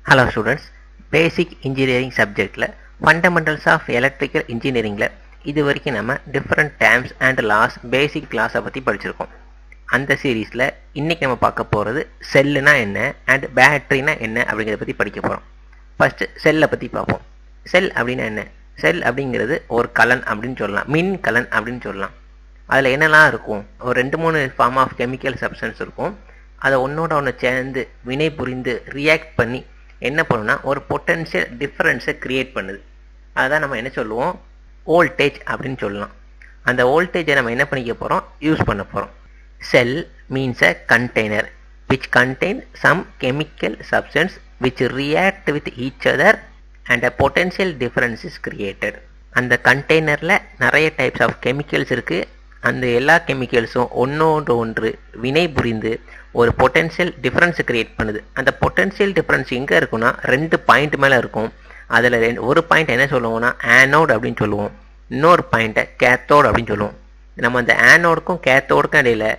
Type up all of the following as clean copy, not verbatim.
Hello students, basic engineering subjectல fundamentals of electrical engineeringல இது வரைக்கும் நம்ம different terms and laws basic laws பத்தி படிச்சிருக்கோம். அந்த சீரீஸ்ல இன்னைக்கு நம்ம பார்க்க போறது செல்லுனா என்ன and பேட்டரினா என்ன அப்படிங்கறத பத்தி படிக்க போறோம். ஃபர்ஸ்ட் செல்லை பத்தி பார்ப்போம். செல் அப்படின்னா என்ன? செல் அப்படிங்கிறது ஒரு கலன் அப்படின்னு சொல்லலாம், மின் கலன் அப்படின்னு சொல்லலாம். அதில் என்னெல்லாம் இருக்கும்? ஒரு 2-3 ஃபார்ம் ஆஃப் கெமிக்கல் சப்ஸ்டன்ஸ் இருக்கும். அதை ஒன்றோட ஒன்று சேர்ந்து வினை புரிந்து ரியாக்ட் பண்ணி என்ன பண்ணுன்னா ஒரு பொட்டன்ஷியல் டிஃபரன்ஸை கிரியேட் பண்ணுது. அதுதான் நம்ம என்ன சொல்லுவோம்? வோல்டேஜ் அப்படின்னு சொல்லலாம். அந்த வோல்டேஜை நம்ம என்ன பண்ணிக்க போகிறோம்? யூஸ் பண்ண போகிறோம். Cell means a container which contain some chemical substance which react with each other and a potential difference is created. அந்த கண்டெய்னரில் நிறைய டைப்ஸ் ஆஃப் கெமிக்கல்ஸ் இருக்குது. அந்த எல்லா கெமிக்கல்ஸும் ஒன்றோடு ஒன்று வினை புரிந்து ஒரு பொட்டென்ஷியல் டிஃப்ரென்ஸ் கிரியேட் பண்ணுது. அந்த பொட்டென்ஷியல் டிஃப்ரென்ஸ் எங்கே இருக்குன்னா 2 பாயிண்ட் மேலே இருக்கும். அதில் ஒரு பாயிண்ட் என்ன சொல்லுவோம்னா ஆனோட் அப்படின்னு சொல்லுவோம், இன்னொரு பாயிண்ட்டை கேத்தோடு அப்படின்னு சொல்லுவோம். நம்ம அந்த ஆனோடுக்கும் கேத்தோடுக்கும் இடையில்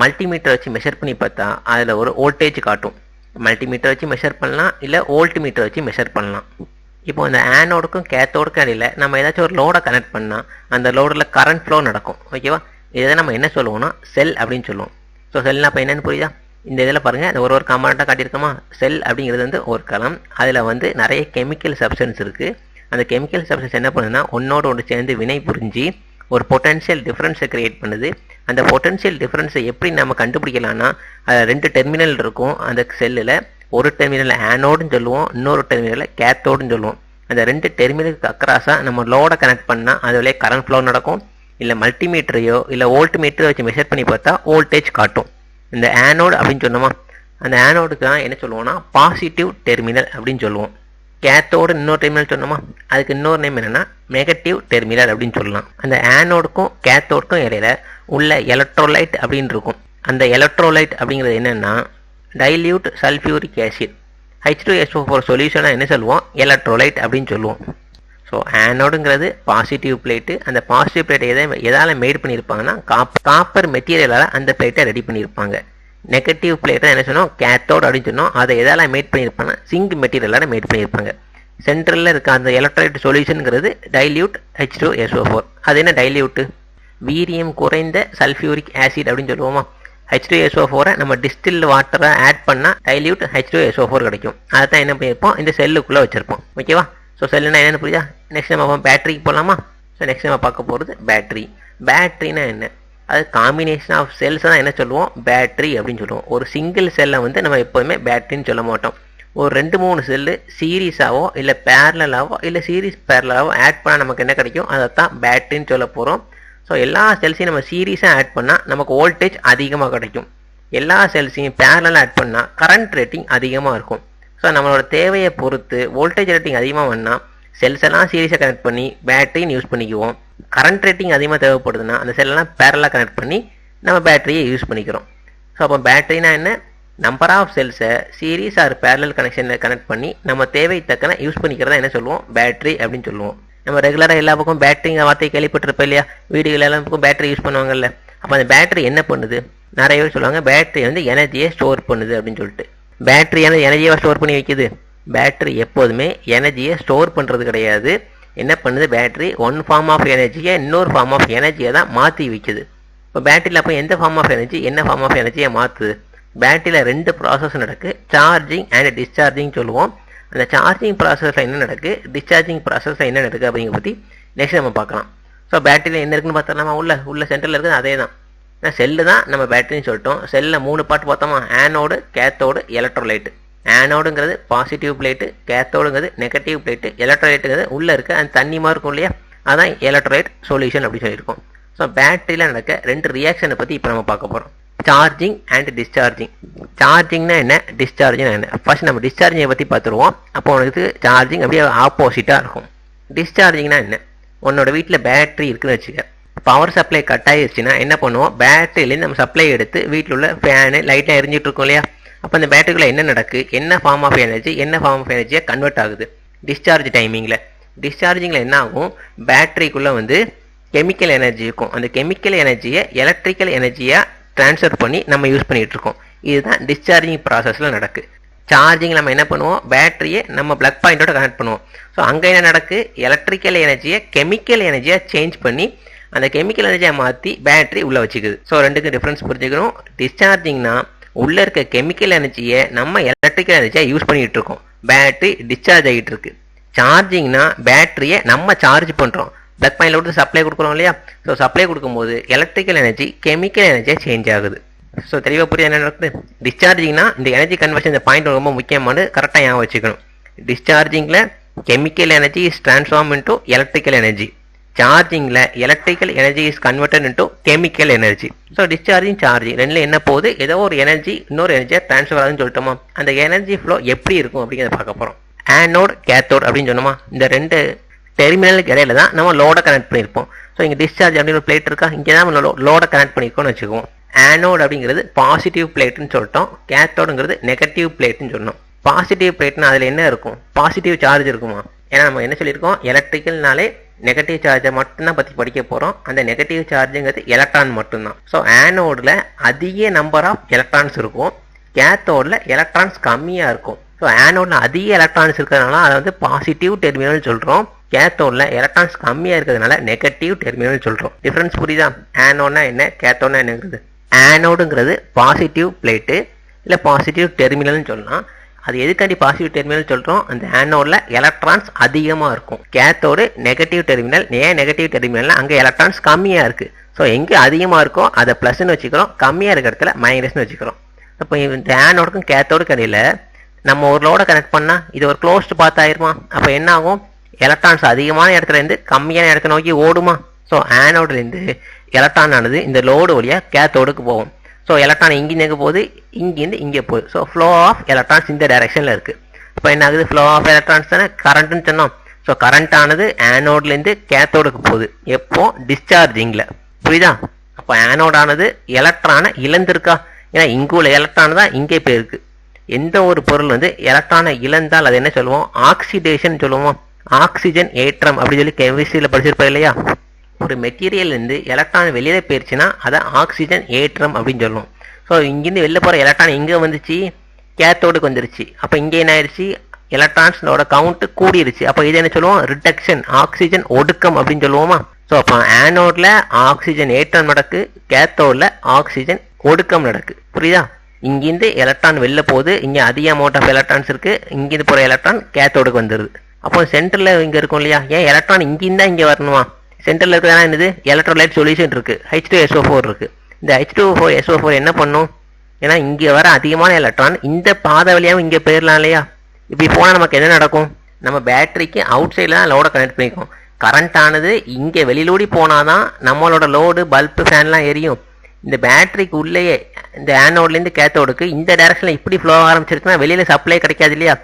மல்டிமீட்டர் வச்சு மெஷர் பண்ணி பார்த்தா அதில் ஒரு வோல்டேஜ் காட்டும். மல்டிமீட்டர் வச்சு மெஷர் பண்ணலாம், இல்லை வோல்ட் மீட்டர் வச்சு மெஷர் பண்ணலாம். இப்போ அந்த ஆனோடுக்கும் கேத்தோடுக்கும் இடையில் நம்ம ஏதாச்சும் ஒரு லோடை கனெக்ட் பண்ணால் அந்த லோடில் கரண்ட் ஃப்ளோ நடக்கும். ஓகேவா? இதை நம்ம என்ன சொல்லுவோம்னா செல் அப்படின்னு சொல்லுவோம். ஸோ செல்னா இப்போ என்னென்னு புரியுதா? இந்த இதில் பாருங்கள், இந்த ஒரு காம்பனண்ட்டாக காட்டியிருக்கோமா? செல் அப்படிங்கிறது வந்து ஒரு கலம். அதில் வந்து நிறைய கெமிக்கல் சப்ஸ்டன்ஸ் இருக்குது. அந்த கெமிக்கல் சப்ஸ்டன்ஸ் என்ன பண்ணுதுன்னா ஒன்றோடு ஒன்று சேர்ந்து வினை புரிஞ்சு ஒரு பொட்டன்ஷியல் டிஃப்ரென்ஸை கிரியேட் பண்ணுது. அந்த பொட்டன்ஷியல் டிஃப்ரென்ஸை எப்படி நம்ம கண்டுபிடிக்கலாம்னா அதில் 2 டெர்மினல் இருக்கும். அந்த செல்லில் ஒரு டெர்மினலில் ஆனோடுன்னு சொல்லுவோம், இன்னொரு டெர்மினலில் கேத்தோடுன்னு சொல்லுவோம். அந்த 2 டெர்மினலுக்கு அக்ராஸாக நம்ம லோடை கனெக்ட் பண்ணால் அதுலேயே கரண்ட் ஃப்ளோ நடக்கும். இல்லை மல்டிமீட்டரையோ இல்லை வோல்ட் மீட்டரோ வச்சு மெஷர் பண்ணி பார்த்தா வோல்டேஜ் காட்டும். இந்த ஆனோடு அப்படின்னு சொன்னோமா, அந்த ஆனோடுக்கு தான் என்ன சொல்லுவோம்னா பாசிட்டிவ் டெர்மினல் அப்படின்னு சொல்லுவோம். கேத்தோடு இன்னொரு டெர்மினல் சொன்னோமா, அதுக்கு இன்னொரு நேம் என்னென்னா நெகட்டிவ் டெர்மினல் அப்படின்னு சொல்லலாம். அந்த ஆனோடுக்கும் கேத்தோடுக்கும் இடையில உள்ள எலக்ட்ரோலைட் அப்படின்னு இருக்கும். அந்த எலக்ட்ரோலைட் அப்படிங்கிறது என்னென்னா டைல்யூட் சல்ஃபியூரிக் ஆசிட் H2SO4 சொல்யூஷனாக என்ன சொல்லுவோம்? எலக்ட்ரோலைட் அப்படின்னு சொல்லுவோம். ஸோ ஆனோடுங்கிறது பாசிட்டிவ் பிளேட்டு. அந்த பாசிட்டிவ் பிளேட்டை எதால் மேட் பண்ணியிருப்பாங்கன்னா காப்பர் மெட்டீரியலால் அந்த பிளேட்டை ரெடி பண்ணியிருப்பாங்க. நெகட்டிவ் பிளேட்டை என்ன சொன்னோம்? கேத்தோடு அப்படின்னு சொன்னோம். அதை எதால் மேட் பண்ணியிருப்பாங்கன்னா சிங்க் மெட்டீரியலால் மேட் பண்ணியிருப்பாங்க. சென்ட்ரலில் இருக்க அந்த எலக்ட்ரோலைட் சொல்யூஷனுங்கிறது டைல்யூட் H2SO4. அது என்ன டைல்யூட்டு? வீரியம் குறைந்த சல்ஃபியூரிக் ஆசிட் அப்படின்னு சொல்லுவோமா. H2SO4 நம்ம டிஸ்டில்டு வாட்டரை ஆட் பண்ணால் டைல்யூட் H2SO4 கிடைக்கும். அதை தான் என்ன பண்ணியிருப்போம்? இந்த செல்லுக்குள்ளே வச்சுருப்போம். ஓகேவா? ஸோ செல்லுனா என்னென்னு புரியுதா? நெக்ஸ்ட் நம்ம பேட்டரிக்கு போகலாமா? ஸோ நெக்ஸ்ட் நம்ம பார்க்க போகிறது பேட்டரி. பேட்டரினா என்ன? அது காம்பினேஷன் ஆஃப் செல்ஸ் தான் என்ன சொல்லுவோம்? பேட்டரி அப்படின்னு சொல்லுவோம். ஒரு சிங்கிள் செல்லை வந்து நம்ம எப்போதுமே பேட்டரின்னு சொல்ல மாட்டோம். ஒரு 2-3 செல்லு சீரீஸாவோ இல்லை பேரலாவோ இல்லை சீரீஸ் பேரலாவோ ஆட் பண்ணால் நமக்கு என்ன கிடைக்கும்? அதை தான் பேட்டரின்னு சொல்ல போகிறோம். ஸோ எல்லா செல்ஸையும் நம்ம சீரீஸாக ஆட் பண்ணால் நமக்கு வோல்டேஜ் அதிகமாக கிடைக்கும். எல்லா செல்ஸையும் பேரலாக ஆட் பண்ணால் கரண்ட் ரேட்டிங் அதிகமாக இருக்கும். ஸோ நம்மளோட தேவையை பொறுத்து வோல்டேஜ் ரேட்டிங் அதிகமாக பண்ணால் செல்ஸ் எல்லாம் சீரீஸாக கனெக்ட் பண்ணி பேட்டரின்னு யூஸ் பண்ணிக்குவோம். கரண்ட் ரேட்டிங் அதிகமாக தேவைப்படுதுன்னா அந்த செல்லெல்லாம் பேரலாக கனெக்ட் பண்ணி நம்ம பேட்டரியை யூஸ் பண்ணிக்கிறோம். ஸோ அப்போ பேட்டரினா என்ன? நம்பர் ஆஃப் செல்ஸை சீரீஸ் ஆர் பேரலல் கனெக்ஷனில் கனெக்ட் பண்ணி நம்ம தேவை தக்கன யூஸ் பண்ணிக்கிறதா என்ன சொல்லுவோம்? பேட்டரி அப்படின்னு சொல்லுவோம். நம்ம ரெகுலராக எல்லா பக்கம் பேட்டரிங்க வார்த்தையை கேள்விப்பட்டிருப்போம் இல்லையா? வீடுகள் எல்லாம் பக்கம் பேட்டரி யூஸ் பண்ணுவாங்கல்ல. அப்போ அந்த பேட்டரி என்ன பண்ணுது? நிறைய பேர் சொல்லுவாங்க பேட்டரி வந்து எனர்ஜியை ஸ்டோர் பண்ணுது அப்படின்னு சொல்லிட்டு. பேட்டரியான எனர்ஜியை ஸ்டோர் பண்ணி வைக்குது? பேட்டரி எப்போதுமே எனர்ஜியை ஸ்டோர் பண்ணுறது கிடையாது. என்ன பண்ணுது? பேட்டரி ஒன் ஃபார்ம் ஆஃப் எனர்ஜியை இன்னொரு ஃபார்ம் ஆஃப் எனர்ஜியை தான் மாற்றி வைக்குது. இப்போ பேட்டரியில் அப்போ எந்த ஃபார்ம் ஆஃப் எனர்ஜி என்ன ஃபார்ம் ஆஃப் எனர்ஜியை மாற்றுது? பேட்டரியில் 2 ப்ராசஸ் நடக்கு, சார்ஜிங் அண்ட் டிஸ்சார்ஜிங் சொல்லுவோம். அந்த சார்ஜிங் ப்ராசஸில் என்ன நடக்கு, டிஸ்சார்ஜிங் ப்ராசஸில் என்ன நடக்குது அப்படிங்கிற பற்றி நெக்ஸ்ட் நம்ம பார்க்கலாம். ஸோ பேட்டரியில் என்ன இருக்குன்னு பார்த்தோம்னா உள்ள சென்டரில் இருக்குது அதே தான். செல்லு தான் நம்ம பேட்டரின்னு சொல்லிட்டோம். செல்லில் 3 பார்ட் பார்த்தோமா? Anode, cathode, electrolyte. ஆனோடுங்கிறது பாசிட்டிவ் பிளேட்டு, கேத்தோடுங்கிறது நெகட்டிவ் பிளேட்டு, எலக்ட்ரோலைட்டுங்கிறது உள்ளே இருக்க அந்த தண்ணி மாதிரி இருக்கும் இல்லையா, அதான் எலக்ட்ரோலைட் சொல்யூஷன் அப்படின்னு சொல்லியிருக்கோம். ஸோ பேட்டரியில் நடக்க 2 ரியாக்ஷனை பற்றி இப்போ நம்ம பார்க்க போகிறோம். Charging and discharging. சார்ஜிங்னா என்ன? டிஸ்சார்ஜிங் என்ன? ஃபர்ஸ்ட் நம்ம டிஸ்சார்ஜிங்கை பற்றி பார்த்துருவோம். அப்போ உனக்கு சார்ஜிங் அப்படியே ஆப்போசிட்டாக இருக்கும். டிஸ்சார்ஜிங்னா என்ன? உன்னோட வீட்டில் பேட்டரி இருக்குன்னு வச்சுக்க, பவர் சப்ளை கட் ஆகிடுச்சுன்னா என்ன பண்ணுவோம்? பேட்டரியிலேருந்து நம்ம சப்ளை எடுத்து வீட்டில் உள்ள ஃபேனு லைட்டாக எரிஞ்சிட்டு இருக்கோம் இல்லையா? அப்போ அந்த பேட்டரிக்குள்ளே என்ன நடக்கு? என்ன ஃபார்ம் ஆஃப் எனர்ஜி என்ன ஃபார்ம் ஆஃப் எனர்ஜியாக கன்வெர்ட் ஆகுது? டிஸ்சார்ஜ் டைமிங்கில். டிஸ்சார்ஜிங்கில் என்ன ஆகும்? பேட்டரிக்குள்ளே வந்து கெமிக்கல் எனர்ஜி இருக்கும். அந்த கெமிக்கல் எனர்ஜியை எலக்ட்ரிக்கல் எனர்ஜியாக ட்ரான்ஸ்ஃபர் பண்ணி நம்ம யூஸ் பண்ணிகிட்டு இருக்கோம். இதுதான் டிஸ்சார்ஜிங் ப்ராசஸில் நடக்கு. சார்ஜிங் நம்ம என்ன பண்ணுவோம், பேட்டரியை நம்ம பிளக் பாயிண்டோட கனெக்ட் பண்ணுவோம். ஸோ அங்கே என்ன நடக்கு, எலக்ட்ரிக்கல் எனர்ஜியை கெமிக்கல் எனர்ஜியாக சேஞ்ச் பண்ணி அந்த கெமிக்கல் எனர்ஜியை மாற்றி பேட்டரி உள்ளே வச்சுக்குது. ஸோ ரெண்டுக்கும் டிஃப்ரென்ஸ் புரிஞ்சுக்கணும். டிஸ்சார்ஜிங்னா உள்ளே இருக்க கெமிக்கல் எனர்ஜியை நம்ம எலக்ட்ரிக்கல் எனர்ஜியாக யூஸ் பண்ணிகிட்டு இருக்கோம், பேட்டரி டிஸ்சார்ஜ் ஆகிட்டு இருக்கு. சார்ஜிங்னா பேட்டரியை நம்ம சார்ஜ் பண்ணுறோம், பிளக் பாயிண்டில் கொடுத்து சப்ளை கொடுக்குறோம் இல்லையா. ஸோ சப்ளை கொடுக்கும்போது எலக்ட்ரிக்கல் எனர்ஜி கெமிக்கல் எனர்ஜியாக சேஞ்ச் ஆகுது. ஸோ தெளிவாக புரியுது என்ன நடக்குது. டிஸ்சார்ஜிங்னா இந்த எனர்ஜி கன்வர்ஷன், இந்த பாயிண்ட் ரொம்ப முக்கியமானது, கரெக்டாக ஞாபகம் வச்சுக்கணும். டிஸ்சார்ஜிங்கில் chemical energy is transform into electrical energy, சார்ஜிங்கில் electrical energy is converted into chemical energy. So discharging charging ரெண்டுல என்ன போகுது, ஏதோ ஒரு எனர்ஜி இன்னொரு எனர்ஜியாக டிரான்ஸ்ஃபர் ஆகுதுன்னு சொல்லிட்டோமா. அந்த எனர்ஜி ஃப்ளோ எப்படி இருக்கும் அப்படிங்கிறத பார்க்க போகிறோம். ஆனோட் கேத்தோட் அப்படின்னு சொன்னோமா, இந்த ரெண்டு டெர்மினலுக்கு இடையில தான் நம்ம லோடை கனெக்ட் பண்ணியிருப்போம். ஸோ இங்கே டிஸ்சார்ஜ் அப்படின்னு ஒரு பிளேட் இருக்கா, இங்கே தான் நம்ம லோடை கனெக்ட் பண்ணியிருக்கோம்னு வச்சுக்குவோம். ஆனோட் அப்படிங்கிறது பாசிட்டிவ் பிளேட்னு சொல்லிட்டோம், கேத்தோடுங்கிறது நெகட்டிவ் பிளேட்னு சொன்னோம். பாசிட்டிவ் பிளேட்னா அதில் என்ன இருக்கும், பாசிட்டிவ் சார்ஜ் இருக்குமா. ஏன்னா நம்ம என்ன சொல்லியிருக்கோம், எலக்ட்ரிக்கல்னாலே நெகட்டிவ் சார்ஜை மட்டும்தான் பற்றி படிக்க போகிறோம். அந்த நெகட்டிவ் சார்ஜுங்கிறது எலக்ட்ரான் மட்டும்தான். ஸோ ஆனோடில் அதிக நம்பர் ஆஃப் எலக்ட்ரான்ஸ் இருக்கும், கேத்தோடில் எலக்ட்ரான்ஸ் கம்மியாக இருக்கும். ஸோ ஆனோடில் அதிக எலக்ட்ரான்ஸ் இருக்கிறதுனால அதை வந்து பாசிட்டிவ் டெர்மினல் சொல்கிறோம், கேத்தோடில் எலக்ட்ரான்ஸ் கம்மியாக இருக்கிறதுனால நெகட்டிவ் டெர்மினல் சொல்கிறோம். டிஃப்ரென்ஸ் புரியுதா, ஆனோட்னா என்ன, கேத்தோட்னா என்னங்கிறது. ஆனோடுங்கிறது பாசிட்டிவ் பிளேட்டு இல்லை பாசிட்டிவ் டெர்மினல்னு சொல்லலாம். அது எதுக்காண்டி பாசிட்டிவ் டெர்மினல் சொல்கிறோம், அந்த ஆனோடில் எலக்ட்ரான்ஸ் அதிகமாக இருக்கும். Cathode negative terminal. ஏன் நெகட்டிவ் டெர்மினல்னா அங்கே எலக்ட்ரான்ஸ் கம்மியாக இருக்குது. ஸோ எங்கே அதிகமாக இருக்கோ அதை ப்ளஸ்ன்னு வச்சுக்கிறோம், கம்மியாக இருக்கிற இடத்துல மைனஸ்னு வச்சுக்கிறோம். இப்போ இந்த ஆனோடுக்கும் கேத்தோடுக்கு இடையில் நம்ம ஒரு லோடை கனெக்ட் பண்ணால் இது ஒரு க்ளோஸ்டு பாத் ஆயிருமா. அப்போ என்ன ஆகும், எலக்ட்ரான்ஸ் அதிகமான இடத்துலேருந்து கம்மியான இடத்த நோக்கி ஓடுமா. ஸோ ஆனோட்லேருந்து எலக்ட்ரான் ஆனது இந்த லோடு வழியாக கேத்தோடுக்கு போகும். ஸோ எலக்ட்ரான் இங்கேருந்து போகுது, இங்கேருந்து இங்கே போகுது. ஸோ ஃப்ளோ ஆஃப் எலக்ட்ரான்ஸ் இந்த டைரக்ஷனில் இருக்குது. இப்போ என்ன ஆகுது, ஃப்ளோ ஆஃப் எலக்ட்ரான்ஸ் தானே கரண்ட்டுன்னு சொன்னோம். ஸோ கரண்ட் ஆனது ஆனோட்லேருந்து கேத்தோடுக்கு போகுது, எப்போ டிஸ்சார்ஜிங்கில். புரியுதா. அப்போ ஆனோட் ஆனது எலக்ட்ரானை இழந்திருக்கா, ஏன்னா இங்கே உள்ள எலக்ட்ரான் தான் இங்கே போயிருக்கு. எந்த ஒரு பொருள் வந்து எலக்ட்ரானை இழந்தால் அது என்ன சொல்லுவோம், ஆக்சிடேஷன் சொல்லுவோம். ஆக்சிஜன் ஏற்றம் அப்படி சொல்லி கெமிஸ்ட்ரியில் படிச்சிருப்போம் இல்லையா. ஒரு மெட்டீரியல்லேருந்து எலக்ட்ரான் வெளியே போயிடுச்சுன்னா அதை ஆக்சிஜன் ஏற்றம் அப்படின்னு சொல்லுவோம். ஸோ இங்கேருந்து வெளில போகிற எலக்ட்ரான் இங்கே வந்துச்சு, கேத்தோடுக்கு வந்துருச்சு. அப்போ இங்கே என்ன ஆயிடுச்சு, எலக்ட்ரான்ஸோட கவுண்ட் கூடிருச்சு. அப்போ இது என்ன சொல்லுவோம், ரிடக்ஷன், ஆக்சிஜன் ஒடுக்கம் அப்படின்னு சொல்லுவோமா. ஸோ அப்போ ஆனோடில் ஆக்சிஜன் ஏற்றம் நடக்கு, கேத்தோடில் ஆக்சிஜன் ஒடுக்கம் நடக்கு. புரியுதா. இங்கேருந்து எலக்ட்ரான் வெளில போகுது, இங்கே அதிக அமௌண்ட் ஆஃப் எலக்ட்ரான்ஸ் இருக்குது, இங்கேருந்து போகிற எலக்ட்ரான் கேத்தோடுக்கு வந்துடுது. அப்போ சென்டரில் இங்கே இருக்கும் இல்லையா, ஏன் எலக்ட்ரான் இங்கேருந்து தான் இங்கே வரணுமா. சென்டரில் இருக்கிறதா என்னது, எலக்ட்ரோலைட் சொல்யூஷன் இருக்குது, H2SO4 இருக்குது. இந்த H2SO4 என்ன பண்ணும், ஏன்னா இங்கே வர அதிகமான எலக்ட்ரான் இந்த பாதை வழியாகவும் இங்கே போயிடலாம் இல்லையா. இப்படி போனால் நமக்கு என்ன நடக்கும், நம்ம பேட்டரிக்கு அவுட் சைடில் தான் லோடை கனெக்ட் பண்ணிக்கோம். கரண்ட் ஆனது இங்கே வெளியிலோடி போனால் தான் நம்மளோட லோடு பல்பு ஃபேன்லாம் எரியும். இந்த பேட்டரிக்கு உள்ளேயே இந்த ஆனோட்லேருந்து கேத்தோடுக்கு இந்த டைரக்ஷனில் இப்படி ஃப்ளோ ஆரம்பிச்சிருக்குன்னா வெளியில் சப்ளை கிடைக்காது இல்லையா.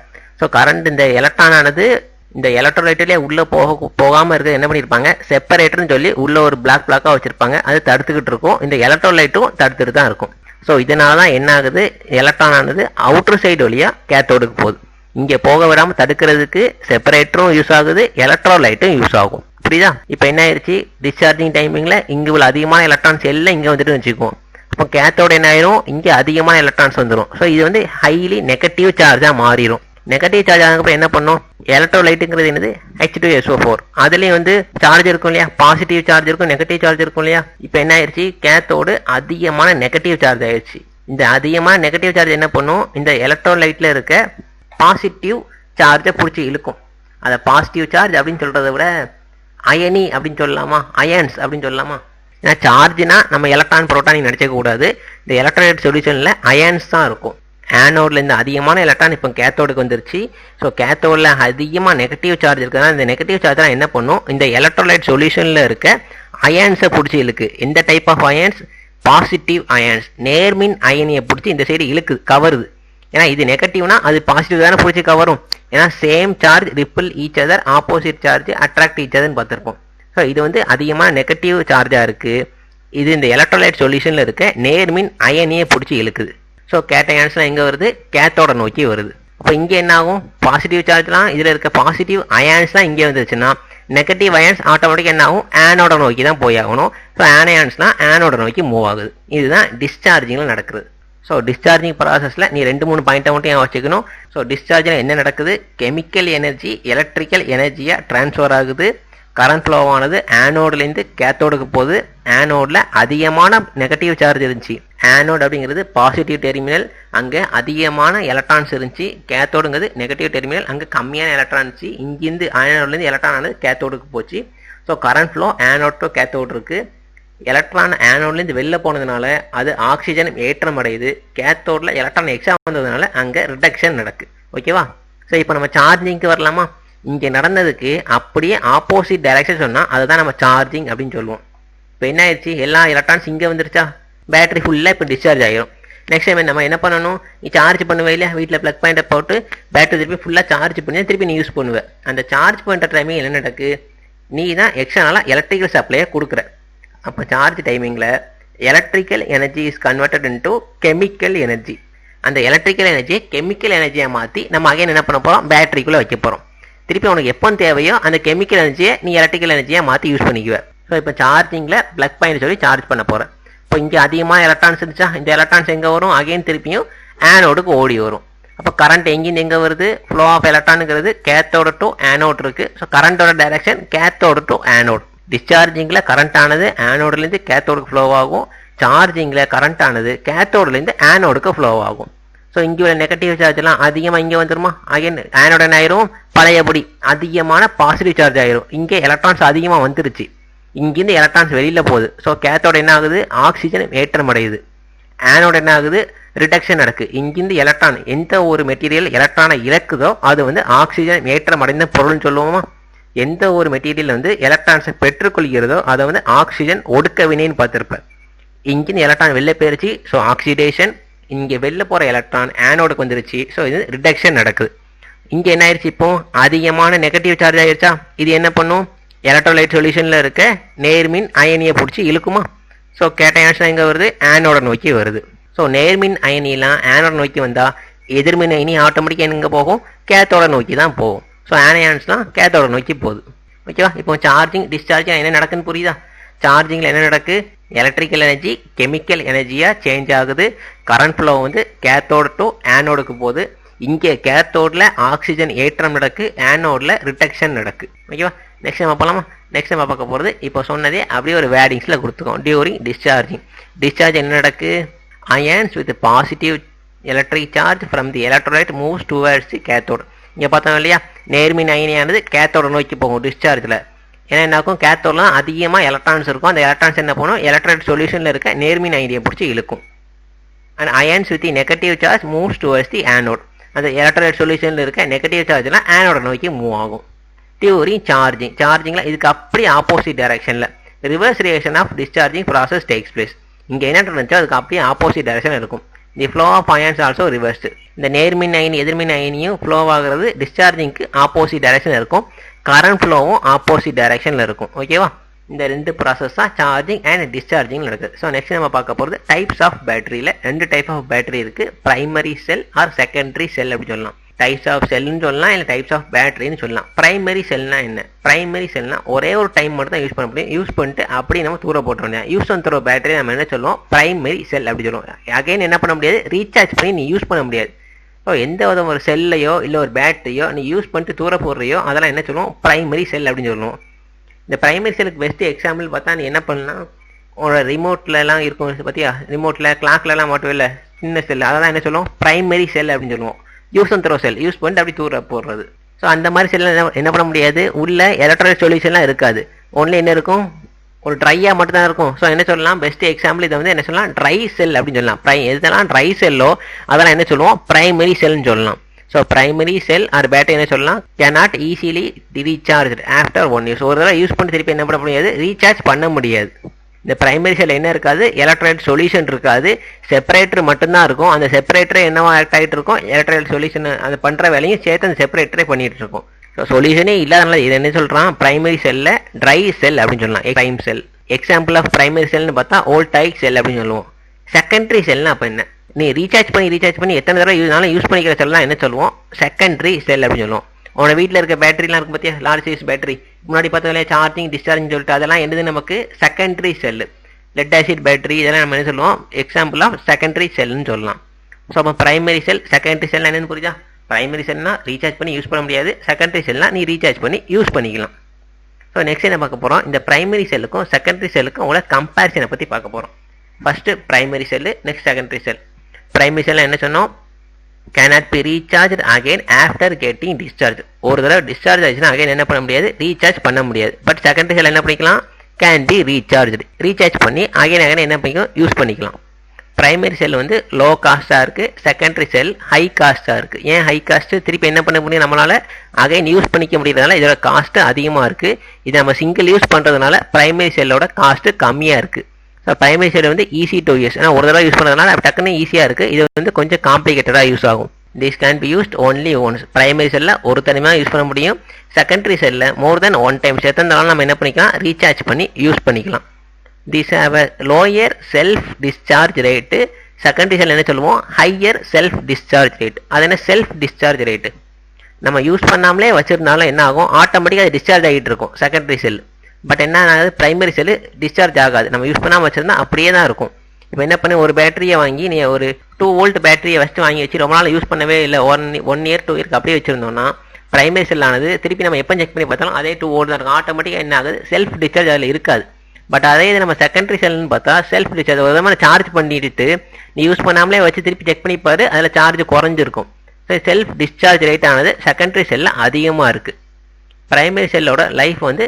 ஸோ கரண்ட் இந்த எலக்ட்ரான் ஆனது இந்த எலக்ட்ரோலைட்லேயே உள்ளே போகாமல் இருக்க என்ன பண்ணியிருப்பாங்க, செப்பரேட்டர்னு சொல்லி உள்ளே ஒரு பிளாக்காக வச்சுருப்பாங்க, அது தடுத்துக்கிட்டு இருக்கும். இந்த எலக்ட்ரோலைட்டும் தடுத்துட்டு தான் இருக்கும். ஸோ இதனால தான் என்ன ஆகுது, எலக்ட்ரான் ஆனது அவுட்டர் சைடு வழியாக கேத்தோடுக்கு போகுது. இங்கே போக விடாமல் தடுக்கிறதுக்கு செப்பரேட்டரும் யூஸ் ஆகுது, எலக்ட்ரோலைட்டும் யூஸ் ஆகும். புரியுதா. இப்போ என்ன ஆயிடுச்சு, டிஸ்சார்ஜிங் டைமிங்கில் இங்கே உள்ள அதிகமான எலக்ட்ரான்ஸ் எல்லாம் இங்கே வந்துட்டு வச்சுக்குவோம். அப்போ கேத்தோட என்ன ஆயிரும், இங்கே அதிகமான எலக்ட்ரான்ஸ் வந்துடும். ஸோ இது வந்து ஹைலி நெகட்டிவ் சார்ஜாக மாறிடும். நெகட்டிவ் சார்ஜ் ஆனதுக்கப்புறம் என்ன பண்ணும், எலக்ட்ரோலைட்டுங்கிறது என்னது, H2SO4. அதுலேயும் வந்து சார்ஜ் இருக்கும் இல்லையா, பாசிட்டிவ் சார்ஜ் இருக்கும், நெகட்டிவ் சார்ஜ் இருக்கும் இல்லையா. இப்போ என்ன ஆயிடுச்சு, கேத்தோடு அதிகமான நெகட்டிவ் சார்ஜ் ஆயிடுச்சு. இந்த அதிகமான நெகட்டிவ் சார்ஜ் என்ன பண்ணும், இந்த எலக்ட்ரோலைட்டில் இருக்க பாசிட்டிவ் சார்ஜை பிடிச்சி இழுக்கும். அதை பாசிட்டிவ் சார்ஜ் அப்படின்னு சொல்கிறத விட அயனி அப்படின்னு சொல்லலாமா, அயன்ஸ் அப்படின்னு சொல்லலாமா. ஏன்னா சார்ஜ்னா நம்ம எலக்ட்ரான் புரோட்டான் நினச்சிக்க கூடாது. இந்த எலக்ட்ரோலைட் சொல்யூஷனில் அயன்ஸ் தான் இருக்கும். ஆனோட்லேருந்து அதிகமான எலக்ட்ரான் இப்போ கேத்தோடுக்கு வந்துருச்சு. ஸோ கேத்தோடில் அதிகமாக நெகட்டிவ் சார்ஜ் இருக்குதுன்னா இந்த நெகட்டிவ் சார்ஜ்லாம் என்ன பண்ணும், இந்த எலக்ட்ரோலைட் சொல்யூஷனில் இருக்க அயன்ஸை பிடிச்சி இழுக்கு. எந்த type of ions, positive ions, நேர்மின் அயனியை பிடிச்சி இந்த சைடு இழுக்குது, கவருது. ஏன்னா இது நெகட்டிவ்னா அது பாசிட்டிவ் தானே பிடிச்சி கவரும். ஏன்னா same charge repel each other, opposite charge attract each அதர்னு பார்த்துருப்போம். ஸோ இது வந்து அதிகமாக நெகட்டிவ் சார்ஜாக இருக்குது. இது இந்த எலக்ட்ரோலைட் சொல்யூஷனில் இருக்க நேர்மின் அயனியை பிடிச்சி இழுக்குது. ஸோ கேட்டயான்ஸ்லாம் எங்கே வருது, கேத்தோட நோக்கி வருது. அப்போ இங்கே என்ன ஆகும், பாசிட்டிவ் சார்ஜ்லாம் இதில் இருக்க பாசிட்டிவ் அயான்ஸ்லாம் இங்கே வந்துருச்சுன்னா நெகட்டிவ் அயான்ஸ் ஆட்டோமேட்டிக்காக என்ன ஆகும், ஆனோட நோக்கி தான் போய் ஆகணும். ஸோ ஆனயான்ஸ்லாம் ஆனோட நோக்கி மூவ் ஆகுது. இதுதான் டிஸ்சார்ஜிங்கில் நடக்குது. ஸோ டிஸ்சார்ஜிங் ப்ராசஸில் நீ 2-3 பாயிண்ட்டை மட்டும் ஏன் வச்சுக்கணும். ஸோ டிஸ்சார்ஜில் என்ன நடக்குது, கெமிக்கல் எனர்ஜி எலக்ட்ரிக்கல் எனர்ஜியாக ட்ரான்ஸ்ஃபர் ஆகுது. கரண்ட் ஃப்ளோ ஆனது ஆனோட்லேருந்து கேத்தோடுக்கு போகுது. ஆனோடில் அதிகமான நெகட்டிவ் சார்ஜ் இருந்துச்சு. ஆனோட் அப்படிங்கிறது பாசிட்டிவ் டெர்மினல், அங்கே அதிகமான எலக்ட்ரான்ஸ் இருந்துச்சு. கேத்தோடுங்கிறது நெகட்டிவ் டெர்மினல், அங்கே கம்மியான எலக்ட்ரான் இருந்துச்சு. இங்கேருந்து ஆனோட்லேருந்து எலக்ட்ரான் ஆனது கேத்தோடுக்கு போச்சு. So current flow anode to cathode இருக்குது. எலக்ட்ரான் ஆனோட்லேருந்து வெளில போனதுனால அது ஆக்சிஜன் ஏற்றம் அடையுது. கேத்தோடில் எலக்ட்ரான் எக்ஸ்ட்ரா வந்ததுனால அங்கே ரிடக்ஷன் நடக்கு. ஓகேவா? ஸோ இப்போ நம்ம சார்ஜிங்க்கு வரலாமா? இங்கே நடந்ததுக்கு அப்படியே ஆப்போசிட் டைரக்ஷன் சொன்னால் அதுதான் நம்ம சார்ஜிங் அப்படின்னு சொல்லுவோம். இப்போ என்ன ஆயிடுச்சு, எல்லா எலக்ட்ரான்ஸ் இங்கே வந்துருச்சா, பேட்டரி ஃபுல்லாக இப்போ டிஸ்சார்ஜ் ஆகிரும். நெக்ஸ்ட் டைம் நம்ம என்ன பண்ணணும், நீ சார்ஜ் பண்ணுவே இல்லையா, வீட்டில் ப்ளக் பாயிண்ட்டை போட்டு பேட்டரி திருப்பி ஃபுல்லாக சார்ஜ் பண்ணி திருப்பி நீ யூஸ் பண்ணுவேன். அந்த சார்ஜ் பண்ணுற டைமிங் என்ன நடக்கு, நீ தான் எக்ஸ்டர்னலாக எலக்ட்ரிக்கல் சப்ளையை கொடுக்குற. அப்போ சார்ஜ் டைமிங்கில் electrical energy is converted into chemical energy. அந்த எலக்ட்ரிக்கல் எனர்ஜியை கெமிக்கல் எனர்ஜியை மாற்றி நம்ம அகைன் என்ன பண்ண போகிறோம், பேட்டரிக்குள்ளே வைக்க போகிறோம். திருப்பி உனக்கு எப்போ தேவையோ அந்த கெமிக்கல் எனர்ஜியை நீ எலக்ட்ரிக்கல் எனர்ஜியை மாற்றி யூஸ் பண்ணிக்குவேன். ஸோ இப்போ சார்ஜிங்கில் ப்ளக் பாயிண்ட் சொல்லி சார்ஜ் பண்ண போகிறேன். இப்போ இங்கே அதிகமாக எலக்ட்ரான்ஸ் இருந்துச்சா, இந்த எலக்ட்ரான்ஸ் எங்கே வரும், அகைன் திருப்பியும் ஆனோடுக்கு ஓடி வரும். அப்போ கரண்ட் எங்கேருந்து எங்கே வருது, ஃப்ளோ ஆஃப் எலக்ட்ரானுங்கிறது கேத்தோட டு ஆனோட் இருக்குது. ஸோ கரண்டோட டைரக்ஷன் கேத்தோட டு ஆனோட். டிஸ்சார்ஜிங்கில் கரண்ட் ஆனது ஆனோட்லேருந்து கேத்தோடுக்கு ஃப்ளோ ஆகும். சார்ஜிங்கில் கரண்ட் ஆனது கேத்தோட்லேருந்து ஆனோடுக்கு ஃப்ளோ ஆகும். ஸோ இங்கே உள்ள நெகட்டிவ் சார்ஜ்லாம் அதிகமாக இங்கே வந்துருமா, அகைன் ஆனோட் என்ன ஆயிரும், பழையபடி அதிகமான பாசிட்டிவ் சார்ஜ் ஆயிரும். இங்கே எலக்ட்ரான்ஸ் அதிகமாக வந்துருச்சு, இங்கேருந்து எலக்ட்ரான்ஸ் வெளியில் போகுது. ஸோ கேத்தோட என்ன ஆகுது, ஆக்சிஜன் ஏற்றம் அடையுது. ஆனோட என்ன ஆகுது, ரிடக்ஷன் நடக்கு. இங்கிருந்து எலக்ட்ரான், எந்த ஒரு மெட்டீரியல் எலக்ட்ரானை இழக்குதோ அது வந்து ஆக்சிஜன் ஏற்றம் அடைந்த பொருள்னு சொல்லுவோமா. எந்த ஒரு மெட்டீரியல் வந்து எலக்ட்ரான்ஸை பெற்றுக்கொள்கிறதோ அதை வந்து ஆக்சிஜன் ஒடுக்க வினைன்னு பார்த்துருப்பேன். இங்கிருந்து எலக்ட்ரான் வெளில போயிருச்சு, ஸோ ஆக்சிடேஷன். இங்கே வெளில போகிற எலக்ட்ரான் ஆனோடுக்கு வந்துருச்சு, ஸோ இது ரிடக்ஷன் நடக்குது. இங்கே என்ன ஆயிடுச்சு, இப்போ அதிகமான நெகட்டிவ் சார்ஜ் ஆயிடுச்சா, இது என்ன பண்ணும், எலக்ட்ரோலைட் சொல்யூஷனில் இருக்க நேர்மின் அயனியை பிடிச்சி இழுக்குமா. ஸோ கேட்டயான்ஸ் எங்கே வருது, ஆனோட நோக்கி வருது. ஸோ நேர்மின் அயனிலாம் ஆனோட நோக்கி வந்தால் எதிர்மின் அயனி ஆட்டோமேட்டிக்காக எங்கே போகும், கேத்தோட நோக்கி தான் போகும். ஸோ ஆனயான்ஸ்லாம் கேத்தோட நோக்கி போகுது. ஓகேவா? இப்போ சார்ஜிங் டிஸ்சார்ஜிங் என்ன நடக்குன்னு புரியுதா? சார்ஜிங்கில் என்ன நடக்கு, எலக்ட்ரிக்கல் எனர்ஜி கெமிக்கல் எனர்ஜியாக சேஞ்ச் ஆகுது. கரண்ட் ஃப்ளோ வந்து கேத்தோடு டு ஆனோடுக்கு போகுது. இங்கே கேத்தோடில் ஆக்சிஜன் ஏற்றம் நடக்கு, ஆனோடில் ரிடக்ஷன் நடக்கு. ஓகேவா? நெக்ஸ்ட் நம்ம போகலாமா? நெக்ஸ்ட் நம்ம பார்க்க போகிறது இப்போ சொன்னதே அப்படியே ஒரு வேர்டிங்ஸில் கொடுத்துக்கோம். டியூரிங் டிஸ்சார்ஜிங், டிஸ்சார்ஜ் என்ன நடக்கு, ions with positive electric charge from the electrolyte moves towards the cathode. இங்கே பார்த்தோம் இல்லையா, நேர்மின் அயனியானது கேத்தோட நோக்கி போகும் டிஸ்சார்ஜில். ஏன்னா என்னாக்கும், கேத்தோடலாம் அதிகமாக எலக்ட்ரான்ஸ் இருக்கும். அந்த எலக்ட்ரான்ஸ் என்ன பண்ணும், எலக்ட்ரோலைட் சொல்யூஷனில் இருக்க நேர்மின் அயனியை பிடிச்சி இழுக்கும். And ions with negative charge moves towards the anode. அந்த எலக்ட்ரோலைட் சொல்யூஷனில் இருக்க நெகட்டிவ் சார்ஜ்லாம் ஆனோட நோக்கி மூவ் ஆகும். டியூரிங் சார்ஜிங், சார்ஜிங்கில் இதுக்கு அப்படி ஆப்போசிட் டைரக்ஷனில் reverse reaction of discharging process takes place. இங்கே என்ன நடந்துச்சோ அதுக்கு அப்படியே ஆப்போசிட் டைரக்ஷன் இருக்கும். The flow of ions also reversed. இந்த நேர்மின் அயனி எதிர்மின் அயனியும் ஃப்ளோ ஆகிறது டிஸ்சார்ஜிங்க்கு ஆப்போசிட் டைரக்ஷன் இருக்கும். கரண்ட் ஃப்ளோவும் ஆப்போசிட் டைரக்ஷனில் இருக்கும். ஓகேவா? இந்த ரெண்டு ப்ராசஸ் தான் சார்ஜிங் அண்ட் டிஸ்சார்ஜிங் நடக்குது. ஸோ நெக்ஸ்ட் நம்ம பார்க்க போகிறது டைப்ஸ் ஆஃப் பேட்டரியில். 2 டைப் ஆஃப் பேட்டரி இருக்குது, primary cell or secondary cell அப்படி சொல்லலாம். டைப்ஸ் ஆஃப் செல்னு சொல்லலாம், இல்லை டைப்ஸ் ஆஃப் பேட்டரின்னு சொல்லலாம். பிரைமரி செல்னா என்ன, பிரைமரி செல்னா ஒரே ஒரு டைம் மட்டும் தான் யூஸ் பண்ண முடியும். யூஸ் பண்ணிட்டு அப்படி நம்ம தூர போட்டோம். யூஸ் அண்ட் த்ரோ பேட்டரி நம்ம என்ன சொல்லுவோம், பிரைமரி செல் அப்படி சொல்லுவோம். அகைன் என்ன பண்ண முடியாது, ரீசார்ஜ் பண்ணி நீ யூஸ் பண்ண முடியாது. ஸோ எந்த விதம் ஒரு செல்லையோ இல்லை ஒரு பேட்டரியோ நீ யூஸ் பண்ணிட்டு தூர போடுறையோ அதெல்லாம் என்ன சொல்லுவோம், பிரைமரி செல் அப்படின்னு சொல்லுவோம். இந்த பிரைமரி செல்லுக்கு பெஸ்ட் எக்ஸாம்பிள் பார்த்தா நீ என்ன பண்ணலாம், உங்களோட ரிமோட்லலாம் இருக்கும் பார்த்தியா, ரிமோட்டில் கிளாக்லலாம் மட்டும் இல்லை சின்ன செல், அதெல்லாம் என்ன சொல்லுவோம், பிரைமரி செல் அப்படின்னு சொல்லுவோம். Use and throw sell, use பண்ணிட்டு அப்படி தூர போடுறது. ஸோ அந்த மாதிரி செல்லாம் என்ன பண்ண முடியாது, உள்ள எலக்ட்ரானிக் சொல்யூஷன்லாம் இருக்காது. ஒன்லி என்ன இருக்கும், ஒரு ட்ரையாக மட்டும் தான் இருக்கும். ஸோ என்ன சொல்லலாம், பெஸ்ட் எக்ஸாம்பிள் இதை வந்து என்ன சொல்லலாம், ட்ரை செல் அப்படின்னு சொல்லலாம். எதெல்லாம் ட்ரை செல்லோ அதெல்லாம் என்ன சொல்லுவோம், பிரைமரி செல்னு சொல்லலாம். So primary cell or battery என்ன சொல்லலாம், cannot easily recharge after 1 use. ஒரு தடவை யூஸ் பண்ணி திருப்பி என்ன பண்ண முடியாது, ரீசார்ஜ் பண்ண முடியாது. இந்த பிரைமரி செல் என்ன இருக்காது, எலக்ட்ரோலைட் சொல்யூஷன் இருக்காது, செப்பரேட்டர் மட்டும்தான் இருக்கும். அந்த செப்பரேட்டர் என்னவா ஆக்ட் ஆகிட்டு இருக்கும், எலக்ட்ரோலைட் சொல்யூஷன் அது பண்ணுற வேலையும் சேர்த்து அந்த செப்பரேட்டரே பண்ணிட்டு இருக்கும். ஸோ சொல்யூஷனே இல்லாதனால இது என்ன சொல்கிறான், பிரைமரி செல்ல ட்ரை செல் அப்படின்னு சொல்லலாம். Time cell example of primary செல்னு பார்த்தா வோல்டாயிக் செல் அப்படின்னு சொல்லுவோம். செகண்டரி செல்னா அப்போ என்ன, நீ ரீசார்ஜ் பண்ணி எத்தனை தடவை யூஸ் பண்ணிக்கிற செல்லாம் என்ன சொல்லுவோம், செகண்டரி செல் அப்படின்னு சொல்லுவோம். உன்னோட வீட்டில் இருக்க பேட்டரிலாம் இருக்கும் பார்த்தியா, லார்ஜ் சைஸ் பேட்டரி, முன்னாடி பார்த்ததுல சார்ஜிங் டிஸ்சார்ஜிங் சொல்லிட்டு அதெல்லாம் என்னது நமக்கு secondary cell. Lead acid battery இதெல்லாம் நம்ம என்ன சொல்லுவோம், எக்ஸாம்பிள் ஆஃப் செகண்டரி செல்னு சொல்லலாம். ஸோ அப்போ பிரைமரி செல் செகண்டரி செல் என்னன்னு புரியுதா? பிரைமரி செல்னா ரீசார்ஜ் பண்ணி யூஸ் பண்ண முடியாது, செகண்டரி செல்னா நீ ரீசார்ஜ் பண்ணி யூஸ் பண்ணிக்கலாம். ஸோ நெக்ஸ்ட் என்ன பார்க்க போகிறோம், இந்த பிரைமரி செல்லுக்கும் செகண்டரி செல்லுக்கும் உங்களோட கம்பேரிசனை பற்றி பார்க்க போகிறோம். First primary cell, next secondary cell. Primary cell என்ன சொன்னோம், cannot be recharged again after getting discharged. ஒரு தடவை டிஸ்சார்ஜ் ஆச்சுன்னா அகைன் என்ன பண்ண முடியாது, ரீசார்ஜ் பண்ண முடியாது. பட் செகண்டரி செல் என்ன பண்ணிக்கலாம், கேன் பி ரீசார்ஜ், ரீசார்ஜ் பண்ணி அகைன் என்ன பண்ணிக்கலாம், யூஸ் பண்ணிக்கலாம். பிரைமரி செல் வந்து லோ காஸ்ட்டாக இருக்குது, செகண்டரி செல் ஹை காஸ்ட்டாக இருக்குது. ஏன் ஹை காஸ்ட்டு, திருப்பி என்ன பண்ண முடியும், நம்மளால் அகைன் யூஸ் பண்ணிக்க முடியறதுனால இதோட காஸ்ட்டு அதிகமாக இருக்குது. இதை நம்ம சிங்கிள் யூஸ் பண்ணுறதுனால பிரைமரி செல்லோட காஸ்ட்டு கம்மியாக இருக்குது. ஸோ பிரைமரி செல் வந்து ஈஸி டு யூஸ், ஏன்னா ஒரு தடவை யூஸ் பண்ணுறதுனால டக்குன்னு ஈஸியாக இருக்குது. இது வந்து கொஞ்சம் காம்ப்ளிகேட்டடாக யூஸ் ஆகும். This can be used only once. Primary செல்லில் ஒரு தனியாக யூஸ் பண்ண முடியும், செகண்டரி செல்லில் மோர் தென் ஒன் டைம்ஸ் எத்தனாலும் நம்ம என்ன பண்ணிக்கலாம், ரீசார்ஜ் பண்ணி யூஸ் பண்ணிக்கலாம். This have a lower self discharge rate. Secondary cell என்ன சொல்லுவோம், ஹையர் செல்ஃப் டிஸ்சார்ஜ் ரேட். அது என்ன செல்ஃப் டிஸ்சார்ஜ் ரேட்டு, நம்ம யூஸ் பண்ணாமலே வச்சிருந்தாலும் என்ன ஆகும், ஆட்டோமேட்டிக்காக அது டிஸ்சார்ஜ் ஆகிட்டு இருக்கும் செகண்டரி செல். பட் என்ன ஆகுது, பிரைமரி செல்லு டிஸ்சார்ஜ் ஆகாது, நம்ம யூஸ் பண்ணாமல் வச்சிருந்தா அப்படியே தான் இருக்கும். இப்போ என்ன பண்ணி, ஒரு பேட்டரியை வாங்கி நீ ஒரு 2 வோல்ட் பேட்டரியை ஃபஸ்ட்டு வாங்கி வச்சு ரொம்ப நாள் யூஸ் பண்ணவே இல்லை, 1 இயர் 2 இயருக்கு அப்படியே வச்சிருந்தோம்னா பிரைமரி செல் ஆனது திருப்பி நம்ம எப்போ செக் பண்ணி பார்த்தாலும் அதே 2 வோல்ட் தான் இருக்கும். ஆட்டோமேட்டிக்காக என்ன ஆகுது, செல்ஃப் டிஸ்சார்ஜ் அதில் இருக்காது. பட் அதே இது நம்ம செகண்டரி செல்னு பார்த்தா செல்ஃப் டிஸ்சார்ஜ், ஒரு விதமான சார்ஜ் பண்ணிட்டு நீ யூஸ் பண்ணாமலே வச்சு திருப்பி செக் பண்ணி பாரு, அதில் சார்ஜ் குறைஞ்சிருக்கும். ஸோ செல்ஃப் டிஸ்சார்ஜ் ரேட் ஆனது செகண்டரி செல்லில் அதிகமாக இருக்குது. பிரைமரி செல்லோட லைஃப் வந்து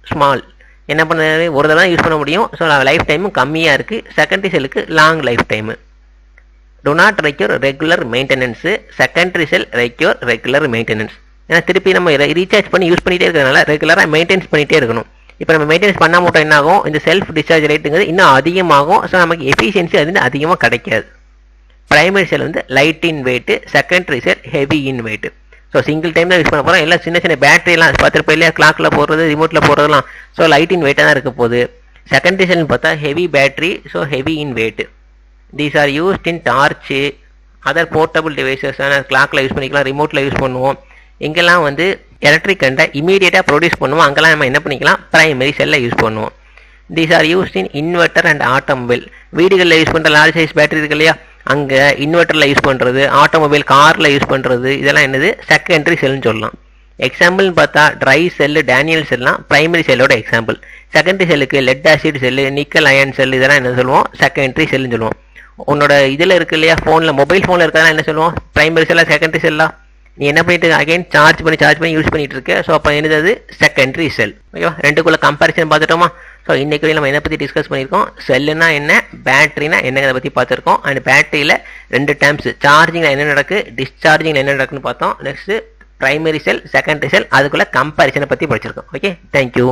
ஸ்மால், என்ன பண்ணுறது, ஒரு தடவை யூஸ் பண்ண முடியும். ஸோ லைஃப் டைமும் கம்மியாக இருக்குது. செகண்டரி செல்லுக்கு long life time. To not require regular maintenance, secondary sell require regular maintenance. ஏன்னா திருப்பி நம்ம ரீசார்ஜ் பண்ணி யூஸ் பண்ணிகிட்டே இருக்கிறதுனால ரெகுலராக மெயின்டைன்ஸ் பண்ணிகிட்டே இருக்கணும். இப்போ நம்ம மெயின்டெனன்ஸ் பண்ண மட்டும் என்ன ஆகும், இந்த செல்ஃப் டிஸ்சார்ஜ் ரேட்டுங்கிறது இன்னும் அதிகமாகும். ஸோ நமக்கு எஃபிஷியன்சி அது வந்து அதிகமாக கிடைக்காது. பிரைமரி செல் வந்து லைட் இன் வெயிட்டு, செகண்டரி செல் ஹெவி இன் வெயிட்டு. ஸோ சிங்கிள் டைம் தான் யூஸ் பண்ண போகிறோம். எல்லாம் சின்ன சின்ன பேட்டரியெலாம் பார்த்துருப்போம் இல்லையா, கிளாக்கில் போடுறது, ரிமோட்டில் போடுறதுலாம். ஸோ லைட் இன் வெயிட்டாக தான் இருக்க போகுது. செகண்டரி செல்னு பார்த்தா heavy battery, so heavy in weight. These are used in torch, other portable devices. கிளாக்கில் யூஸ் பண்ணிக்கலாம், ரிமோட்டில் யூஸ் பண்ணுவோம். எங்கெல்லாம் வந்து எலக்ட்ரிக் கரண்ட்டை இமீடியட்டாக ப்ரொடியூஸ் பண்ணுவோம், அங்கெல்லாம் நம்ம என்ன பண்ணிக்கலாம், பிரைமரி செல்லை யூஸ் பண்ணுவோம். These are used in inverter and automobile. வீடுகளில் யூஸ் பண்ணுற லார்ஜ் சைஸ் பேட்டரி இருக்கு இல்லையா, அங்கே இன்வெர்டரில் யூஸ் பண்ணுறது, ஆட்டோமொபைல் காரில் யூஸ் பண்ணுறது, இதெல்லாம் என்னது செகண்டரி செல்னு சொல்லலாம். எக்ஸாம்பிள்னு பார்த்தா ட்ரை செல்லு, டேனியல் செல்லாம் பிரைமரி செல்லோட எக்ஸாம்பிள். செகண்டரி செல்லுக்கு lead acid cell, nickel iron cell, இதெல்லாம் என்ன சொல்லுவோம், செகண்டரி செல்லுன்னு சொல்லுவோம். உன்னோட இதில் இருக்கு இல்லையா, ஃபோனில் மொபைல் ஃபோனில் இருக்கிறதா என்ன சொல்லுவோம், பிரைமரி செல்லா செகண்டரி செல்லா. நீ என்ன பண்ணிட்டு அகைன் சார்ஜ் பண்ணி யூஸ் பண்ணிட்டு இருக்க. ஸோ அப்போ என்னது செகண்டரி செல். ஓகேவா, ரெண்டுக்குள்ள கம்பேரிசன் பார்த்துட்டோமா. ஸோ இன்னைக்கு நம்ம என்ன பற்றி டிஸ்கஸ் பண்ணியிருக்கோம், செல்லுனா என்ன, பேட்டரினா என்னங்கிறத பற்றி பார்த்துருக்கோம். அண்ட் பேட்டரியில் 2 டைம்ஸ் சார்ஜிங்கில் என்ன நடக்கு, டிஸ்சார்ஜிங்கில் என்ன நடக்குன்னு பார்த்தோம். நெக்ஸ்ட் பிரைமரி செல், செகண்டரி செல், அதுக்குள்ள கம்பேரிசனை பற்றி படிச்சிருக்கோம். Okay, thank you.